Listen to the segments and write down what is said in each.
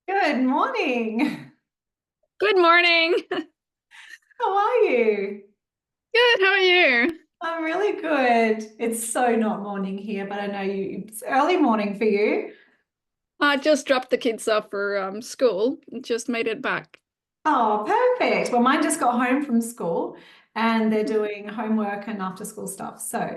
Good morning. Good morning. How are you? Good, how are you? I'm really good. It's so not morning here, but I know it's early morning for you. I just dropped the kids off for school and just made it back. Oh, perfect. Well, mine just got home from school and they're doing homework and after school stuff. So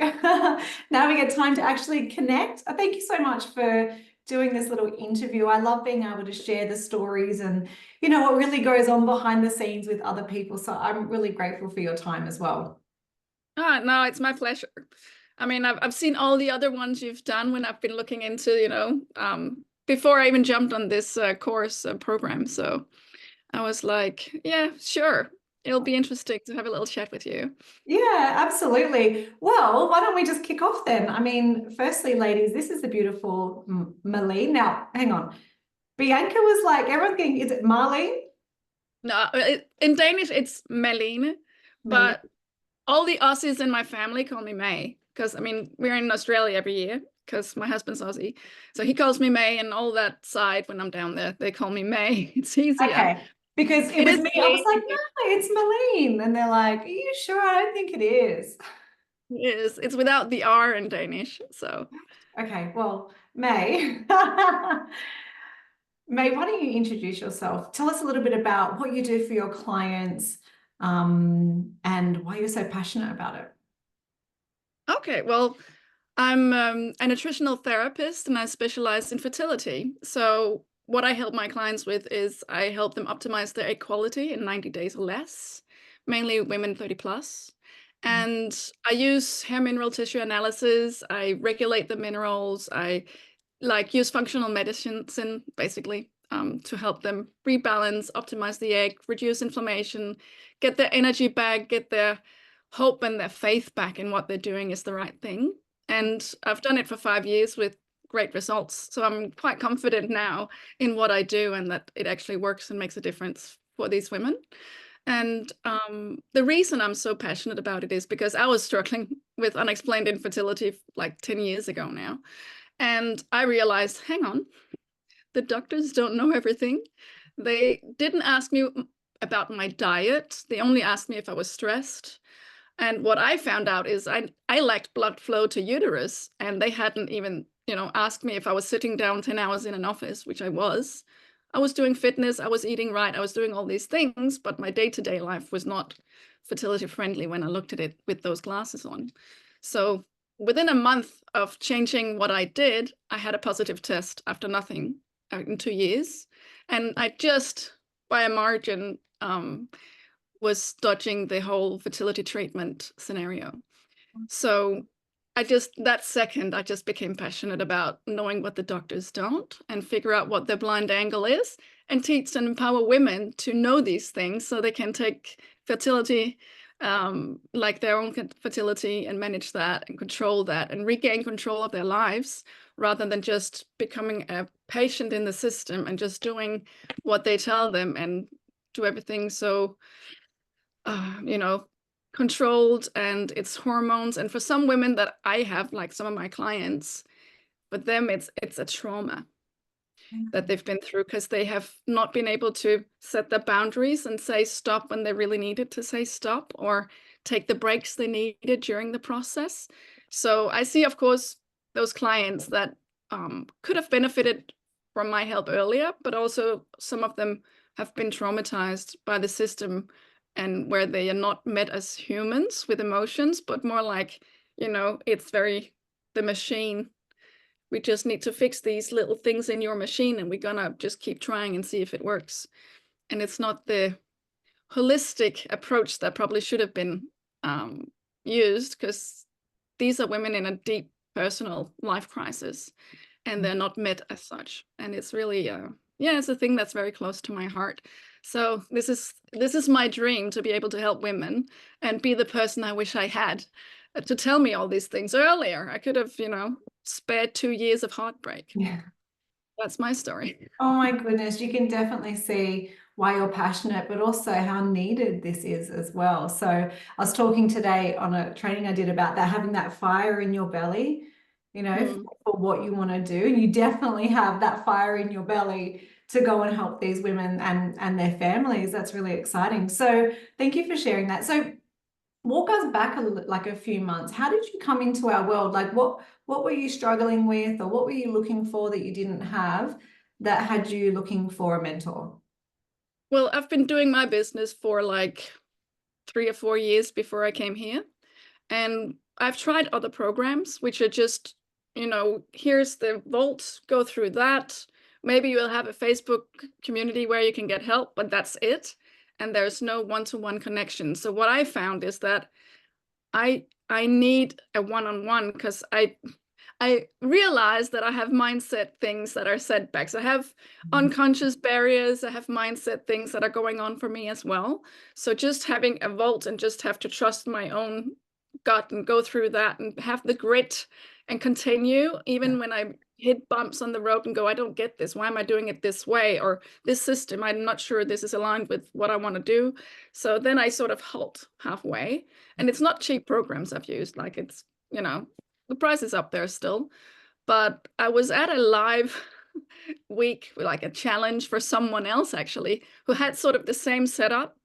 now we get time to actually connect. Thank you so much for doing this little interview. I love being able to share the stories and, what really goes on behind the scenes with other people. So I'm really grateful for your time as well. No, it's my pleasure. I mean, I've seen all the other ones you've done when I've been looking into, before I even jumped on this course program. So I was like, yeah, sure. It'll be interesting to have a little chat with you. Yeah, absolutely. Well, why don't we just kick off then? I mean, firstly, ladies, this is the beautiful Malene. Now, hang on. Bianca was like, everyone thinking, is it Marlene? No, in Danish it's Malene, Malene. but all the Aussies in my family call me May because I mean we're in Australia every year because my husband's Aussie, so he calls me May, and all that side when I'm down there they call me May. It's easier. Okay. Because it It was is me. I was like, Malene, but no, it's Malene. And they're like, are you sure? I don't think it is. it is. It's without the R in Danish. So Okay, well, May. May, why don't you introduce yourself? Tell us a little bit about what you do for your clients, and why you're so passionate about it. okay, well, I'm a nutritional therapist and I specialize in fertility. So what I help my clients with is I help them optimize their egg quality in 90 days or less, mainly women 30 plus. And I use hair mineral tissue analysis. I regulate the minerals. I like use functional medicines in basically to help them rebalance, optimize the egg, reduce inflammation, get their energy back, get their hope and their faith back in what they're doing is the right thing. And I've done it for 5 years with great results. So I'm quite confident now in what I do and that it actually works and makes a difference for these women. And the reason I'm so passionate about it is because I was struggling with unexplained infertility like 10 years ago now. And I realized, hang on, the doctors don't know everything. They didn't ask me about my diet. They only asked me if I was stressed. And what I found out is I lacked blood flow to uterus, and they hadn't even, asked me if I was sitting down 10 hours in an office, which I was. I was doing fitness, I was eating right, I was doing all these things, but my day-to-day life was not fertility friendly when I looked at it with those glasses on. So within a month of changing what I did, I had a positive test after nothing in 2 years. And I just, by a margin, was dodging the whole fertility treatment scenario. So that second, I just became passionate about knowing what the doctors don't and figure out what their blind angle is and teach and empower women to know these things so they can take fertility, like their own fertility, and manage that and control that and regain control of their lives rather than just becoming a patient in the system and just doing what they tell them and do everything so you know, controlled, and it's hormones. And for some women that I have, like some of my clients, for them it's a trauma that they've been through because they have not been able to set their boundaries and say stop when they really needed to say stop or take the breaks they needed during the process. So I see, of course, those clients that could have benefited from my help earlier, but also some of them have been traumatized by the system and where they are not met as humans with emotions, but more like, it's very the machine. We just need to fix these little things in your machine and we're gonna just keep trying and see if it works. And it's not the holistic approach that probably should have been used because these are women in a deep personal life crisis and they're not met as such. And it's really, yeah, it's a thing that's very close to my heart. So this is my dream, to be able to help women and be the person I wish I had to tell me all these things earlier. I could have, spared 2 years of heartbreak. Yeah. That's my story. Oh my goodness, you can definitely see why you're passionate, but also how needed this is as well. So I was talking today on a training I did about that, having that fire in your belly, Mm. for what you want to do. And you definitely have that fire in your belly to go and help these women and their families. That's really exciting. So thank you for sharing that. So walk us back a few months. How did you come into our world? Like what were you struggling with, or what were you looking for that you didn't have that had you looking for a mentor? Well, I've been doing my business for like 3 or 4 years before I came here. And I've tried other programs, which are just, here's the vault, go through that. Maybe you'll have a Facebook community where you can get help, but that's it. And there's no one-to-one connection. So what I found is that I need a one-on-one, because I realize that I have mindset things that are setbacks. I have unconscious barriers. I have mindset things that are going on for me as well. So just having a vault and just have to trust my own gut and go through that and have the grit and continue, even when I hit bumps on the road and go, I don't get this. Why am I doing it this way? Or this system, I'm not sure this is aligned with what I want to do. So then I sort of halt halfway. And it's not cheap programs I've used. Like it's, the price is up there still. But I was at a live week, like a challenge for someone else actually, who had sort of the same setup.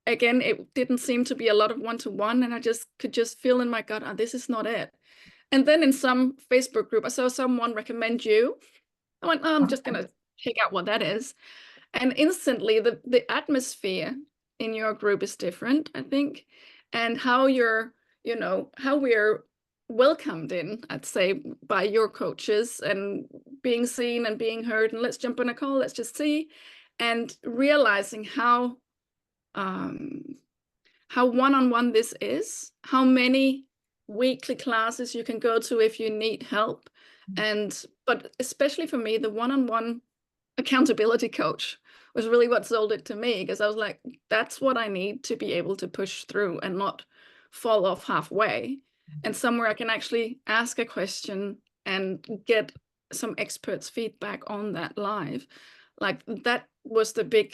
Again, it didn't seem to be a lot of one-to-one, and I could just feel in my gut, oh, this is not it. And then in some Facebook group, I saw someone recommend you. I went, oh, I'm just going to check out what that is. And instantly the atmosphere in your group is different, I think. And how how we're welcomed in, I'd say, by your coaches, and being seen and being heard, and let's jump on a call, let's just see, and realizing how one-on-one this is, how many weekly classes you can go to if you need help. But especially for me, the one-on-one accountability coach was really what sold it to me, because I was like, that's what I need to be able to push through and not fall off halfway, and somewhere I can actually ask a question and get some experts' feedback on that live. Like that was the big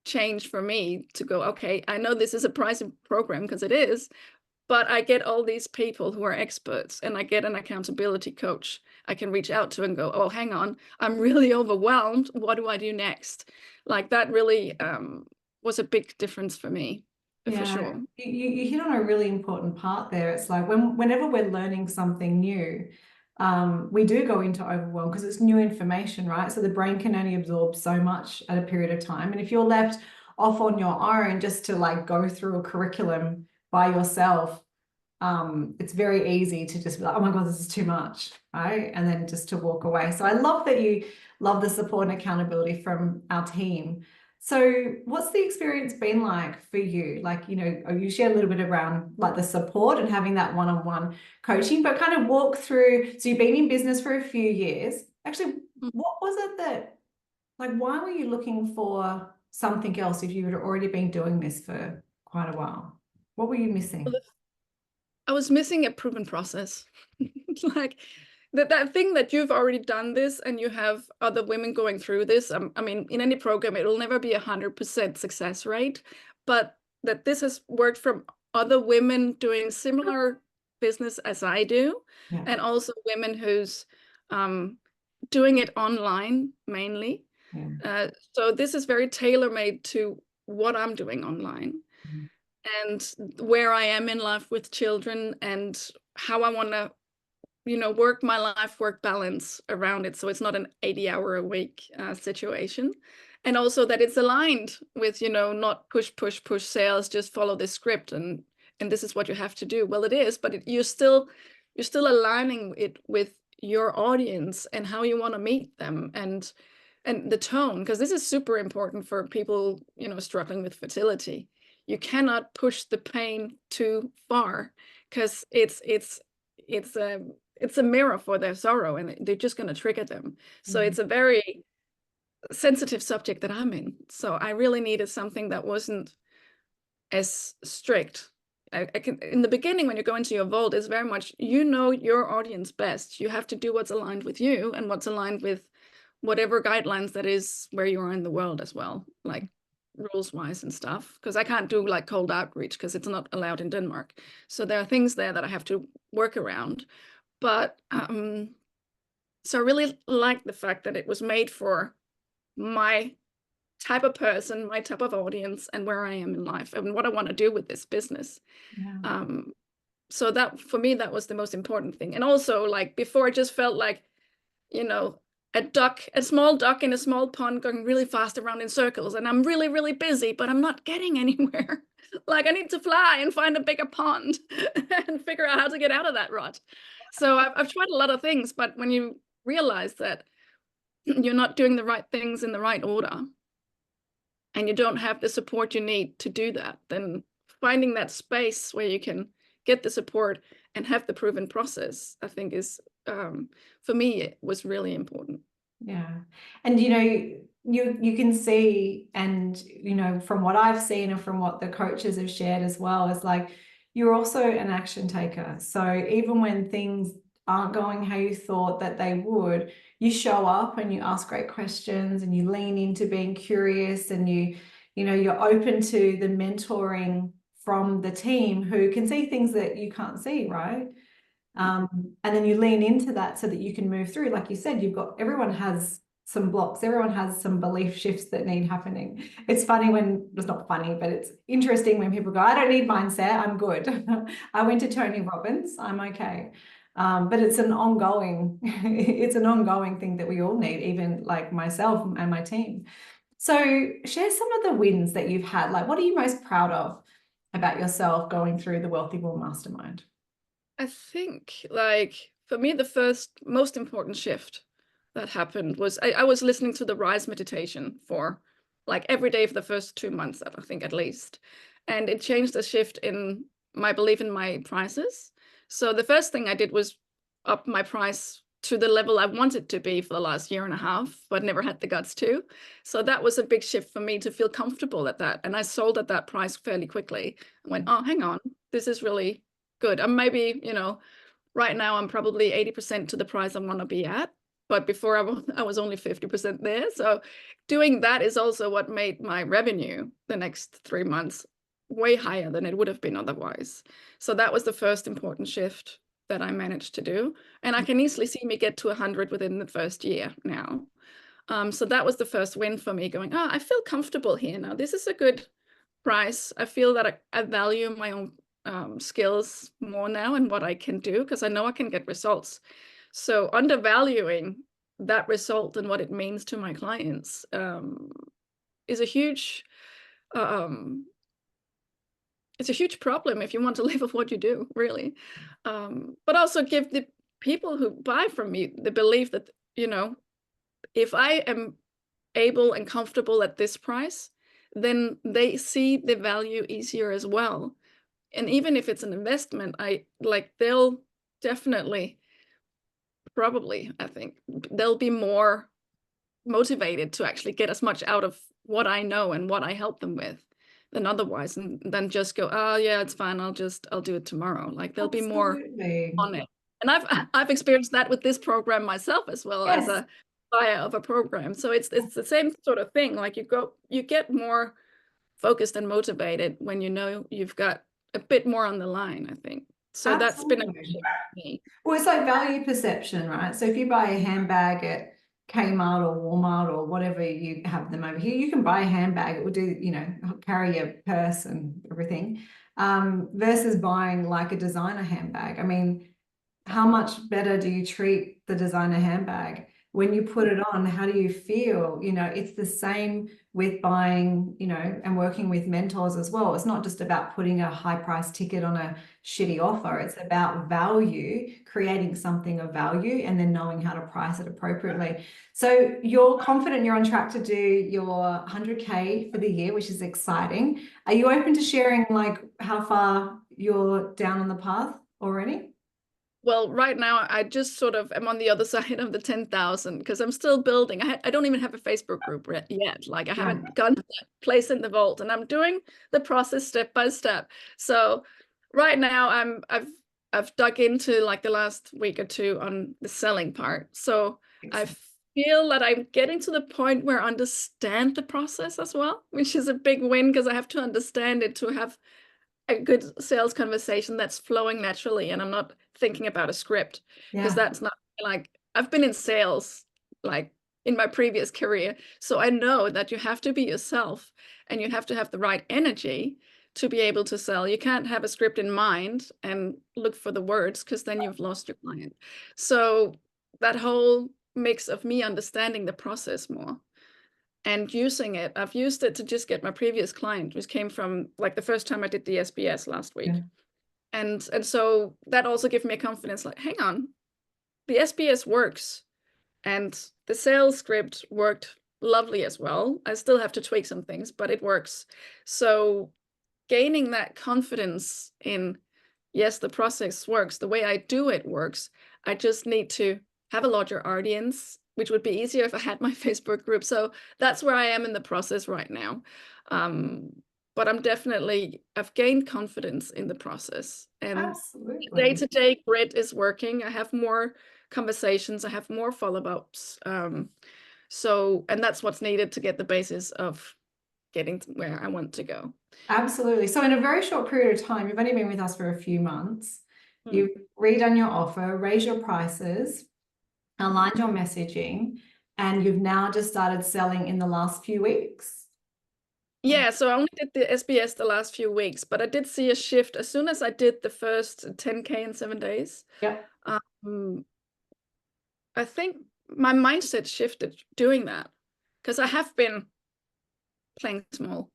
change for me, to go, okay, I know this is a pricing program, because it is, but I get all these people who are experts, and I get an accountability coach I can reach out to and go, oh, hang on, I'm really overwhelmed. What do I do next? Like that really was a big difference for me, for sure. You hit on a really important part there. It's like whenever we're learning something new, we do go into overwhelm because it's new information, right? So the brain can only absorb so much at a period of time. And if you're left off on your own just to like go through a curriculum by yourself, it's very easy to just be like, oh my God, this is too much, right? And then just to walk away. So I love that you love the support and accountability from our team. So what's the experience been like for you? Like, you share a little bit around like the support and having that one-on-one coaching, but kind of walk through. So you've been in business for a few years. Actually, what was it that, like, why were you looking for something else if you had already been doing this for quite a while? What were you missing? I was missing a proven process. Like that thing that you've already done this and you have other women going through this. I mean, in any program, it will never be 100% success rate, but that this has worked from other women doing similar business as I do, and also women who's doing it online mainly. So this is very tailor-made to what I'm doing online. And where I am in life with children, and how I want to, work my life-work balance around it. So it's not an 80-hour-a-week situation. And also that it's aligned with, not push sales, just follow this script and this is what you have to do. Well, it is, but you're still aligning it with your audience and how you want to meet them, and the tone, because this is super important for people, struggling with fertility. You cannot push the pain too far, because it's a mirror for their sorrow, and they're just going to trigger them. So it's a very sensitive subject that I'm in. So I really needed something that wasn't as strict. I can, in the beginning, when you go into your vault, it's very much, your audience best. You have to do what's aligned with you and what's aligned with whatever guidelines that is where you are in the world as well, like rules wise and stuff, because I can't do like cold outreach because it's not allowed in Denmark. So there are things there that I have to work around. But so I really like the fact that it was made for my type of person, my type of audience, and where I am in life and what I want to do with this business. Yeah. So that for me, that was the most important thing. And also, like before, it just felt like, you know, a small duck in a small pond going really fast around in circles. And I'm really, really busy, but I'm not getting anywhere. Like I need to fly and find a bigger pond and figure out how to get out of that rut. So I've tried a lot of things, but when you realize that you're not doing the right things in the right order and you don't have the support you need to do that, then finding that space where you can get the support and have the proven process, I think is, for me, it was really important. Yeah. And you can see, and from what I've seen and from what the coaches have shared as well, is like you're also an action taker. So even when things aren't going how you thought that they would, you show up and you ask great questions and you lean into being curious, and you're open to the mentoring from the team who can see things that you can't see, right? And then you lean into that so that you can move through. Like you said, everyone has some blocks, everyone has some belief shifts that need happening. It's funny it's not funny, but it's interesting when people go, I don't need mindset, I'm good. I went to Tony Robbins, I'm okay. But it's an ongoing thing that we all need, even like myself and my team. So share some of the wins that you've had. Like, what are you most proud of about yourself going through the Wealthy Woman Mastermind? I think, like, for me, the first most important shift that happened was I was listening to the Rise meditation for like every day for the first 2 months, I think at least. And it changed the shift in my belief in my prices. So the first thing I did was up my price to the level I wanted to be for the last year and a half, but never had the guts to. So that was a big shift for me to feel comfortable at that. And I sold at that price fairly quickly. I went, oh, hang on, this is really good. And maybe, right now I'm probably 80% to the price I want to be at. But before I was only 50% there. So doing that is also what made my revenue the next 3 months way higher than it would have been otherwise. So that was the first important shift that I managed to do. And I can easily see me get to 100 within the first year now. So that was the first win for me, going, oh, I feel comfortable here now. This is a good price. I feel that I value my own skills more now and what I can do, because I know I can get results. So undervaluing that result and what it means to my clients is a huge it's a huge problem if you want to live with what you do, really. But also give the people who buy from me the belief that, if I am able and comfortable at this price, then they see the value easier as well. And even if it's an investment, they'll definitely, probably, I think, they'll be more motivated to actually get as much out of what I know and what I help them with than otherwise, and then just go, oh yeah, it's fine, I'll do it tomorrow. Like they'll be more Absolutely. on it. And I've experienced that with this program myself as well, as Yes, a buyer of a program. So it's the same sort of thing. Like you get more focused and motivated when you know you've got a bit more on the line, I think. So that's been a big absolutely. shift for me. Well, it's like value perception, right? So if you buy a handbag at Kmart or Walmart or whatever you have them over here, you can buy a handbag. It will do, carry your purse and everything, versus buying like a designer handbag. I mean, how much better do you treat the designer handbag? When you put it on, how do you feel? It's the same with buying, and working with mentors as well. It's not just about putting a high price ticket on a shitty offer. It's about value, creating something of value, and then knowing how to price it appropriately. So you're confident you're on track to do your 100K for the year, which is exciting. Are you open to sharing like how far you're down on the path already? Well, right now I just sort of am on the other side of the 10,000 because I'm still building. I don't even have a Facebook group yet. Like I Right. haven't gotten to that place in the vault, and I'm doing the process step by step. So right now I've dug into like the last week or two on the selling part. So I Excellent. feel that I'm getting to the point where I understand the process as well, which is a big win because I have to understand it to have a good sales conversation that's flowing naturally, and I'm not thinking about a script, because Yeah. that's not, like, I've been in sales like in my previous career. So I know that you have to be yourself and you have to have the right energy to be able to sell. You can't have a script in mind and look for the words, because then you've lost your client. So that whole mix of me understanding the process more and using it, I've used it to just get my previous client, which came from like the first time I did the SBS last week. Yeah. And so that also gave me a confidence, like, hang on, the SBS works and the sales script worked lovely as well. I still have to tweak some things, but it works. So gaining that confidence in, yes, the process works, the way I do it works. I just need to have a larger audience, which would be easier if I had my Facebook group. So that's where I am in the process right now. But I've gained confidence in the process, and Absolutely. day-to-day grit is working. I have more conversations, I have more follow-ups. And that's what's needed to get the basis of getting to where I want to go. Absolutely. So in a very short period of time, you've only been with us for a few months. You've redone your offer, raised your prices, aligned your messaging, and you've now just started selling in the last few weeks. Yeah, so I only did the SBS the last few weeks, but I did see a shift as soon as I did the first 10K in 7 days. Yep. I think my mindset shifted doing that, because I have been playing small.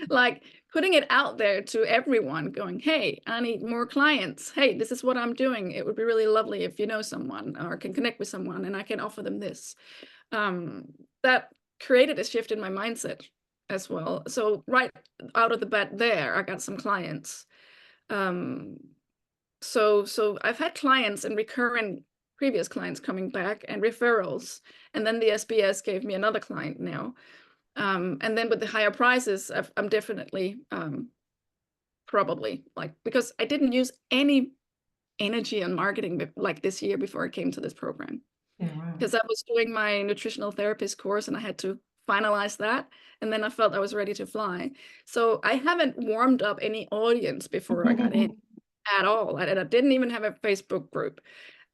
Like putting it out there to everyone, going, hey, I need more clients. Hey, this is what I'm doing. It would be really lovely if you know someone or can connect with someone and I can offer them this. That created a shift in my mindset as well. So right out of the bat there, I got some clients. So I've had clients and recurring previous clients coming back and referrals. And then the SBS gave me another client now. And then with the higher prices, I'm definitely probably like, because I didn't use any energy on marketing like this year before I came to this program. Yeah, right. Because I was doing my nutritional therapist course and I had to finalize that. And then I felt I was ready to fly. So I haven't warmed up any audience before I got in at all. And I didn't even have a Facebook group.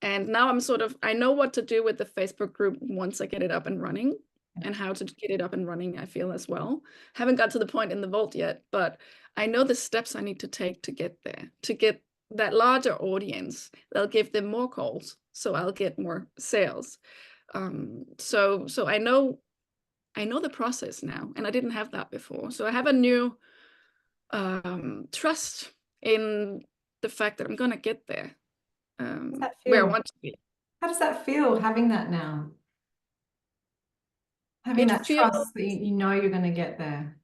And now I know what to do with the Facebook group once I get it up and running, and how to get it up and running, I feel, as well. Haven't got to the point in the vault yet, but I know the steps I need to take to get there, to get that larger audience. They'll give them more calls, so I'll get more sales. So I know the process now, and I didn't have that before. So I have a new trust in the fact that I'm gonna get there, where I want to be. How does that feel, having that now? Having It that feels trust that you know you're going to get there.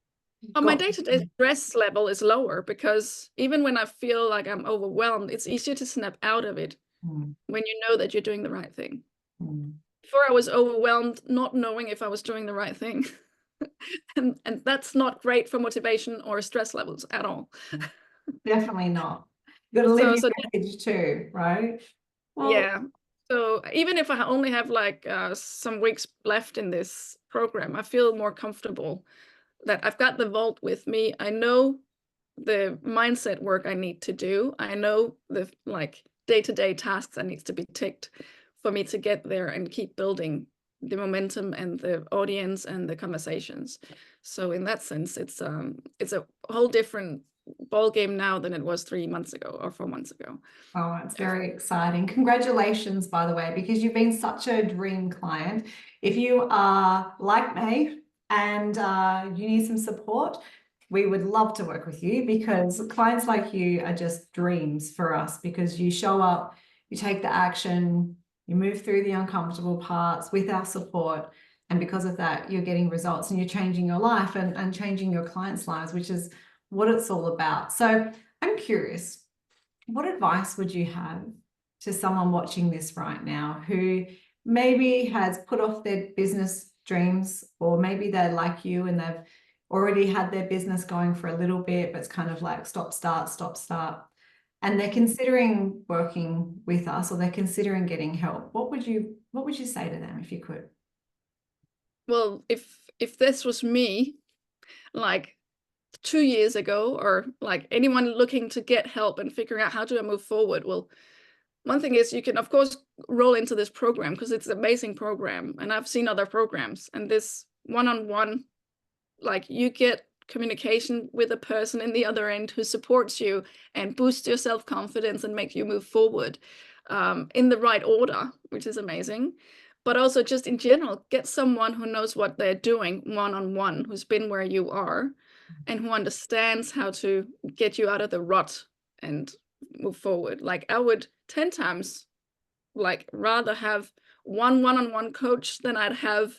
my day-to-day stress level is lower, because even when I feel like I'm overwhelmed, it's easier to snap out of it when you know that you're doing the right thing. Before, I was overwhelmed, not knowing if I was doing the right thing. and that's not great for motivation or stress levels at all. Definitely not. You've got to live your message too, right? Well, yeah. So even if I only have like some weeks left in this program, I feel more comfortable that I've got the vault with me. I know the mindset work I need to do. I know the like day-to-day tasks that needs to be ticked for me to get there and keep building the momentum and the audience and the conversations. So in that sense, it's a whole different ball game now than it was 3 months ago or 4 months ago. Oh, it's very exciting. Congratulations, by the way, because you've been such a dream client. If you are like me and you need some support, we would love to work with you, because clients like you are just dreams for us, because you show up, you take the action, you move through the uncomfortable parts with our support. And because of that, you're getting results and you're changing your life and changing your clients' lives, which is what it's all about. So I'm curious, what advice would you have to someone watching this right now who maybe has put off their business dreams, or maybe they're like you and they've already had their business going for a little bit, but it's kind of like stop, start, and they're considering working with us, or they're considering getting help? What would you say to them if you could? Well, if this was me, like 2 years ago, or like anyone looking to get help and figuring out how do I move forward, well, one thing is you can, of course, roll into this program because it's an amazing program. And I've seen other programs, and this one-on-one, like you get communication with a person in the other end who supports you and boosts your self-confidence and make you move forward in the right order, which is amazing. But also just in general, get someone who knows what they're doing one-on-one, who's been where you are and who understands how to get you out of the rut and move forward. Like I would 10 times like rather have one-on-one coach than I'd have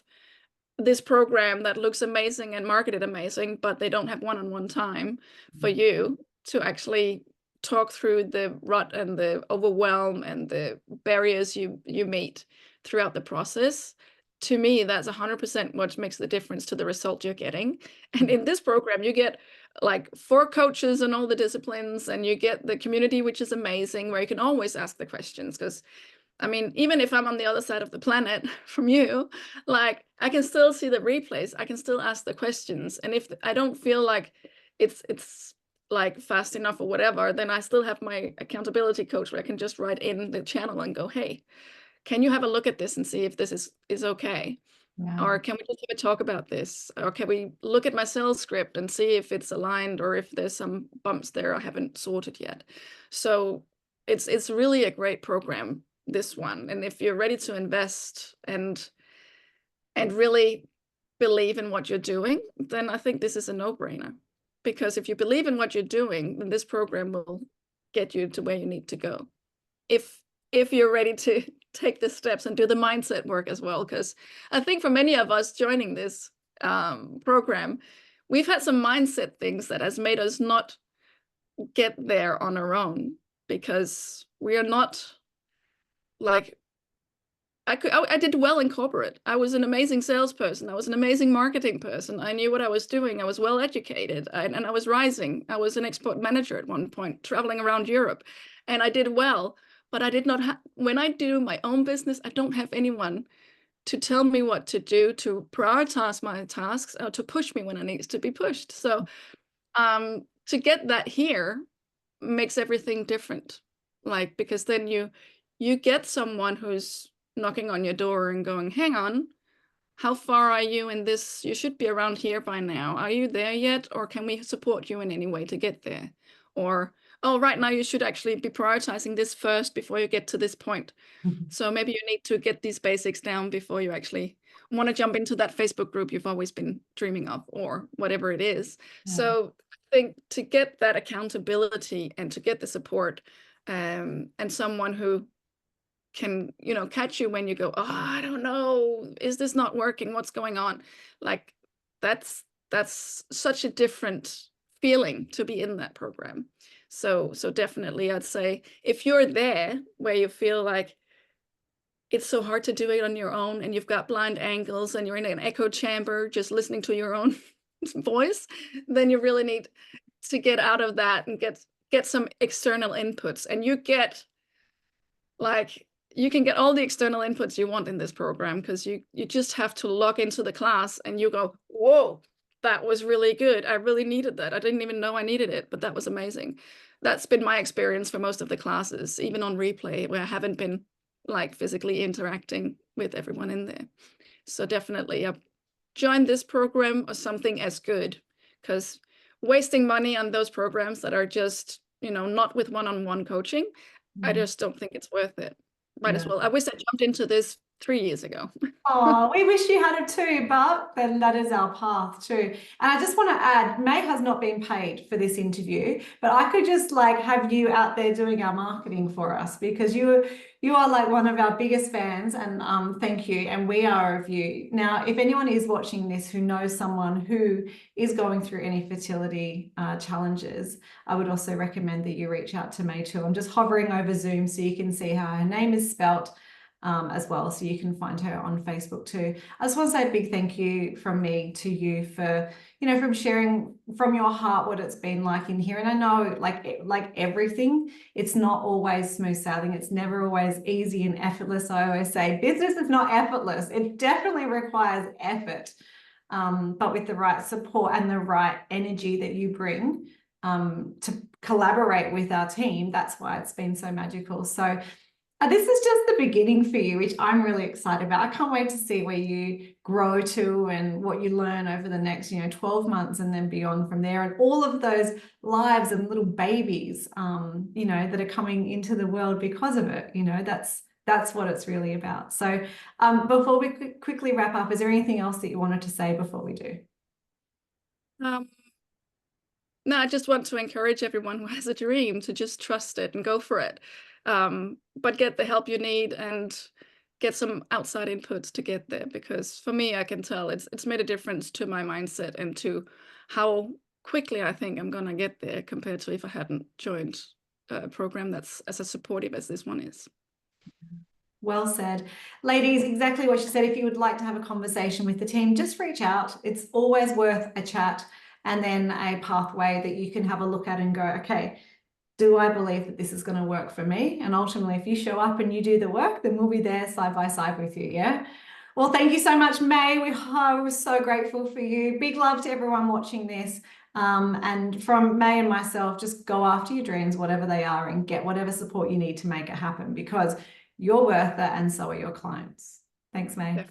this program that looks amazing and marketed amazing, but they don't have one-on-one time for you to actually talk through the rut and the overwhelm and the barriers you meet throughout the process. To me, that's 100% what makes the difference to the result you're getting. And in this program, you get like 4 coaches in all the disciplines, and you get the community, which is amazing, where you can always ask the questions. Because I mean, even if I'm on the other side of the planet from you, like I can still see the replays. I can still ask the questions. And if I don't feel like it's like fast enough or whatever, then I still have my accountability coach where I can just write in the channel and go, hey, can you have a look at this and see if this is okay? Yeah. Or can we just have a talk about this? Or can we look at my sales script and see if it's aligned or if there's some bumps there I haven't sorted yet? So it's really a great program, this one. And if you're ready to invest and really believe in what you're doing, then I think this is a no-brainer. Because if you believe in what you're doing, then this program will get you to where you need to go. If you're ready to take the steps and do the mindset work as well. Because I think for many of us joining this program, we've had some mindset things that has made us not get there on our own, because we are not like, I did well in corporate. I was an amazing salesperson. I was an amazing marketing person. I knew what I was doing. I was well educated, and I was rising. I was an export manager at one point, traveling around Europe, and I did well. But I did not have, when I do my own business, I don't have anyone to tell me what to do, to prioritize my tasks, or to push me when I need to be pushed. So to get that here makes everything different. Like, because then you get someone who's knocking on your door and going, hang on, how far are you in this? You should be around here by now. Are you there yet? Or can we support you in any way to get there? Or, oh, right now you should actually be prioritizing this first before you get to this point. So maybe you need to get these basics down before you actually want to jump into that Facebook group you've always been dreaming of, or whatever it is. Yeah. So I think to get that accountability and to get the support, and someone who can, catch you when you go, oh, I don't know, is this not working? What's going on? Like that's such a different feeling to be in that program. So definitely I'd say if you're there where you feel like it's so hard to do it on your own and you've got blind angles and you're in an echo chamber just listening to your own voice, then you really need to get out of that and get some external inputs. And you can get all the external inputs you want in this program, because you just have to log into the class and you go, whoa, that was really good. I really needed that. I didn't even know I needed it, but that was amazing. That's been my experience for most of the classes, even on replay, where I haven't been like physically interacting with everyone in there. So definitely join this program or something as good, because wasting money on those programs that are just, not with one-on-one coaching, I just don't think it's worth it. Might as well. I wish I jumped into this 3 years ago. Oh, we wish you had it too, but then that is our path too. And I just want to add, May has not been paid for this interview, but I could just like have you out there doing our marketing for us, because you are like one of our biggest fans, and thank you. And we are of you. Now, if anyone is watching this who knows someone who is going through any fertility challenges, I would also recommend that you reach out to May too. I'm just hovering over Zoom so you can see how her name is spelt. As well, so you can find her on Facebook too. I just want to say a big thank you from me to you for, from sharing from your heart what it's been like in here. And I know, like everything, it's not always smooth sailing. It's never always easy and effortless. I always say business is not effortless. It definitely requires effort, but with the right support and the right energy that you bring to collaborate with our team, that's why it's been so magical. So This is just the beginning for you, which I'm really excited about. I can't wait to see where you grow to and what you learn over the next, 12 months and then beyond from there. And all of those lives and little babies, that are coming into the world because of it. That's what it's really about. So before we quickly wrap up, is there anything else that you wanted to say before we do? No, I just want to encourage everyone who has a dream to just trust it and go for it. But get the help you need and get some outside inputs to get there. Because for me, I can tell it's made a difference to my mindset and to how quickly I think I'm gonna get there compared to if I hadn't joined a program that's as supportive as this one is. Well said. Ladies, exactly what she said. If you would like to have a conversation with the team, just reach out. It's always worth a chat and then a pathway that you can have a look at and go, okay, do I believe that this is going to work for me? And ultimately, if you show up and you do the work, then we'll be there side by side with you. Yeah. Well, thank you so much, May. We're so grateful for you. Big love to everyone watching this. And from May and myself, just go after your dreams, whatever they are, and get whatever support you need to make it happen because you're worth it and so are your clients. Thanks, May.